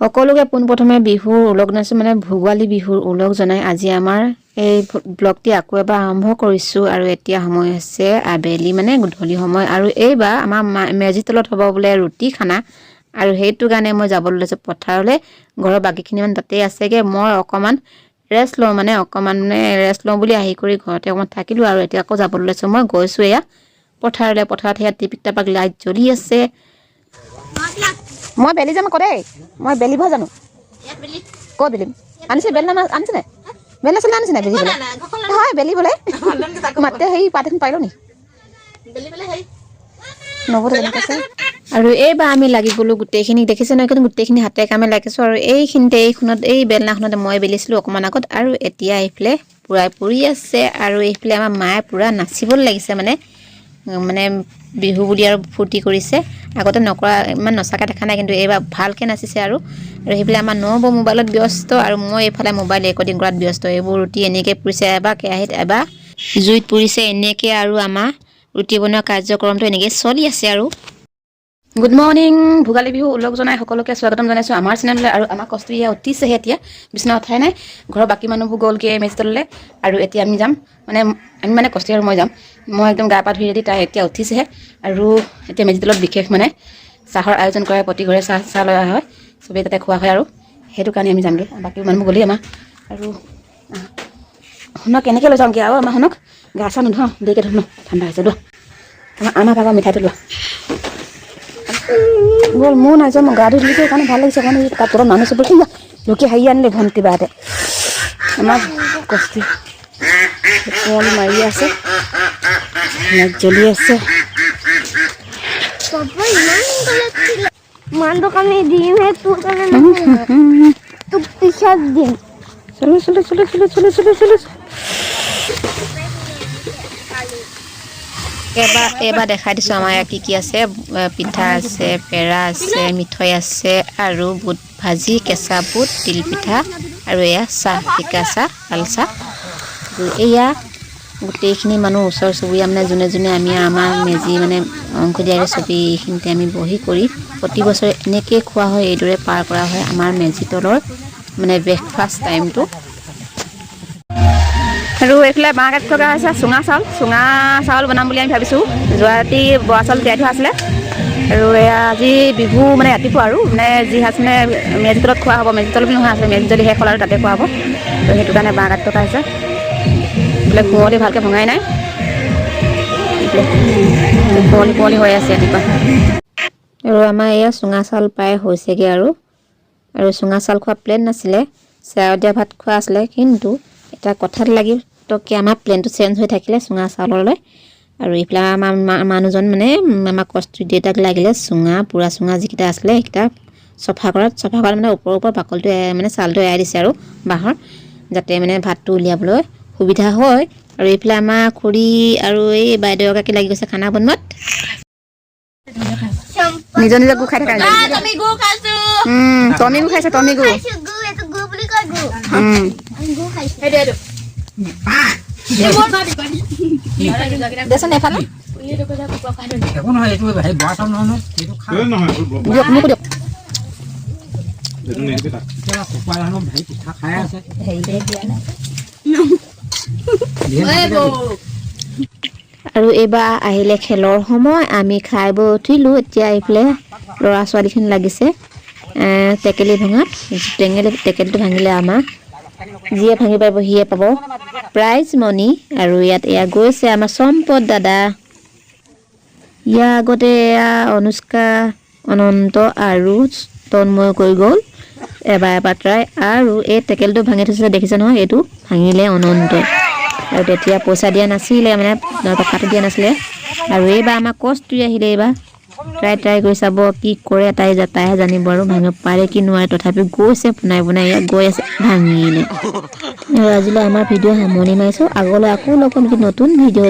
সকলোকে পোনপ্ৰথমে বিহুৰ ওলগ জনাইছোঁ, মানে ভোগালী বিহুৰ ওলগ জনাই আজি আমাৰ এই ব্লগটি আকৌ এবাৰ আৰম্ভ কৰিছোঁ। আৰু এতিয়া সময় হৈছে আবেলি, মানে গধূলি সময়। আৰু এইবাৰ আমাৰ মেজি তলত হ'ব বোলে ৰুটি খানা, আৰু সেইটো কাৰণে মই যাবলৈ লৈছোঁ পথাৰলৈ। ঘৰৰ বাকীখিনি মানে তাতেই আছেগৈ। মই অকণমান ৰেষ্ট লওঁ বুলি আহি কৰি ঘৰতে অকণমান থাকিলোঁ। আৰু এতিয়া আকৌ যাবলৈ লৈছোঁ। মই গৈছোঁ এয়া পথাৰলৈ। পথাৰত সেয়া টিপিক টাপাক লাইট জ্বলি আছে। মই বেলি যাম আকৌ দেই, মই বেলিব জানো ক'ত বেলিম? আনিছে বেল আনিছে বেল নাছিলে, আনিছে নাই বেলিবলৈ? হয় বেলিবলৈ মাতে সেই পাত এখন পাই লওঁ নি নবৌ আছে। আৰু এইবাৰ আমি লাগি গ'লোঁ গোটেইখিনি, দেখিছে নহয়, কিন্তু গোটেইখিনি হাতে কামে লাগিছোঁ। আৰু এইখনত এই বেলনাখনতে মই বেলিছিলোঁ অকণমান আগত। আৰু এতিয়া এইফালে পূৰাই পৰি আছে। আৰু এইফালে আমাৰ মায়ে পূৰা নাচিবলৈ লাগিছে, মানে বিহু বুলি আৰু ফূৰ্তি কৰিছে। আগতে নকৰা, ইমান নচাকৈ দেখা নাই, কিন্তু এইবাৰ ভালকৈ নাচিছে। আৰু সেইফালে আমাৰ নবৌ মোবাইলত ব্যস্ত, আৰু মই এইফালে মোবাইল ৰেকৰ্ডিং কৰাত ব্যস্ত। এইবোৰ ৰুটি এনেকৈ পুৰিছে, এবাৰ কেৰাহীত এবাৰ জুইত পুৰিছে এনেকৈ। আৰু আমাৰ ৰুটি বনোৱা কাৰ্যক্ৰমটো এনেকৈ চলি আছে। আৰু গুড মৰ্ণিং, ভোগালী বিহু ওলগ জনাই সকলোকে স্বাগতম জনাইছোঁ আমাৰ চেনেললৈ। আৰু আমাৰ কষ্ট এয়া উঠিছেহে, এতিয়া বিচনা উঠাই নাই। ঘৰৰ বাকী মানুহবোৰ গ'লগৈ মেজি তললৈ। আৰু এতিয়া আমি যাম, আমি কষ্ট আৰু মই যাম। মই একদম গা পা ধুই ৰেডি, তাই এতিয়া উঠিছেহে। আৰু এতিয়া মেজি তলত বিশেষ চাহৰ আয়োজন কৰে, প্ৰতি ঘৰে চাহ লৈ অহা হয়, চবেই তাতে খোৱা হয়। আৰু সেইটো কাৰণে আমি যামগৈ। বাকী মানুহবোৰ গ'লেই আমাৰ। আৰু শুনক কেনেকৈ লৈ যাওঁগৈ আৰু আমাৰ শুনক গা চা নোধোঁ, দেৰিকৈ ধুম ন, ঠাণ্ডা হৈছে লোৱা। আমাৰ ভাগৰ মিঠাইটো লোৱা গ'ল। মোৰ নাযাওঁ, মই গা ধুই দিলোঁ সেইকাৰণে ভাল লাগিছে। কাৰণ তাত তলত মানুহ চব লোকে হাঁহি আনিলে ভণ্টি বাহঁতে। আমাৰ কষ্টি কুঁৱলী মাৰি আছে, লাইট জ্বলি আছে। মানটোক আমি দিমহে, তোৰ কাৰণে তোক পিছত দিম। চলো। এইবাৰ দেখাই দিছোঁ আমাৰ ইয়াত কি আছে। পিঠা আছে, পেৰা আছে, মিঠৈ আছে, আৰু বুট ভাজি, কেঁচা বুট, তিল পিঠা, আৰু এয়া চাহ, ফিকা চাহ, লাল চাহ। এয়া গোটেইখিনি মানুহ ওচৰ চুবুৰীয়া, যোনে যোনে আমি আমাৰ মেজি অংশ দিয়াৰে চবেই এইখিনিতে আমি বহি কৰি প্ৰতি বছৰে এনেকৈয়ে খোৱা হয়। এইদৰে পাৰ কৰা হয় আমাৰ মেজি তলৰ ব্ৰেকফাষ্ট টাইমটো। আৰু এইফালে বাঁহ কাটি থকা হৈছে চুঙা চাউল বনাম বুলি আমি ভাবিছোঁ। যোৱা ৰাতি বৰা চাউল তিয়াই থোৱা আছিলে। আৰু এয়া আজি বিহু ৰাতিপুৱা, আৰু যি সাজ মেজি তলত খোৱা হ'ব। মেজি তলত নহয়, আছে মেজি জ্বলি শেষ হ'ল আৰু তাতে খোৱা হ'ব। তো সেইটো কাৰণে বাঁহ কাটি থকা হৈছে। বোলে কুঁৱলী ভালকৈ ভঙাই নাই, কুঁৱলী হৈ আছে ৰাতিপুৱা। আৰু আমাৰ এয়া চুঙা চাউল প্ৰায় হৈছেগৈ। আৰু চুঙা চাউল খোৱা প্লেন নাছিলে, চেৱা দিয়া ভাত খোৱা আছিলে। কিন্তু এটা কথাত লাগি কি আমাৰ প্লেনটো চেঞ্জ হৈ থাকিলে চুঙা চাউললৈ। আৰু এইফালে আমাৰ মানুহজন আমাৰ কষ্টুৰি দেউতাক লাগিলে পুৰা চুঙা যিকেইটা আছিলে সেইকেইটা চফা কৰাত ওপৰৰ বাকলটো চাউলটো এৰাই দিছে আৰু বাঁহৰ, যাতে ভাতটো উলিয়াবলৈ সুবিধা হয়। আৰু এইফালে আমাৰ খুৰী আৰু এই বাইদেউ এগৰাকী লাগি গৈছে খানা বনোৱাত। নিজৰ গু খাই থকা টমি গু খাইছে, টমি গু। দেচোন এফালে আৰু এইবাৰ আহিলে খেলৰ সময়। আমি খাই বৈ উঠিলোঁ। এতিয়া এইফালে ল'ৰা ছোৱালীখিনি লাগিছে টেকেলি ভঙাত। টেকেলিটো ভাঙিলে আমাৰ যিয়ে ভাঙি পাৰিব সিয়ে পাব প্ৰাইজ মনি। আৰু এয়া গৈছে আমাৰ সম্পদ দাদা। ইয়াৰ আগতে এয়া অনুষ্কা, অনন্ত আৰু তন্ময় কৰি গ'ল এবাৰ ট্ৰাই। আৰু এই টেকেলিটো ভাঙি থৈছে দেখিছে নহয়, এইটো ভাঙিলে অনন্তই। আৰু তেতিয়া পইচা দিয়া নাছিলে, টকাটো দিয়া নাছিলে। আৰু এইবাৰ আমাৰ কষ্টুৰি আহিলে। এইবাৰ ট্ৰাই কৰি চাব কি কৰে, তাইহে জানিব আৰু ভাঙিব পাৰে কি নোৱাৰে। তথাপিও গৈছে বনাই ইয়াত গৈ আছে, ভাঙিলে। আৰু আজিলৈ আমাৰ ভিডিঅ' সামৰণি মাৰিছোঁ। আগলৈ আকৌ লগ পাম নতুন ভিডিঅ'তে।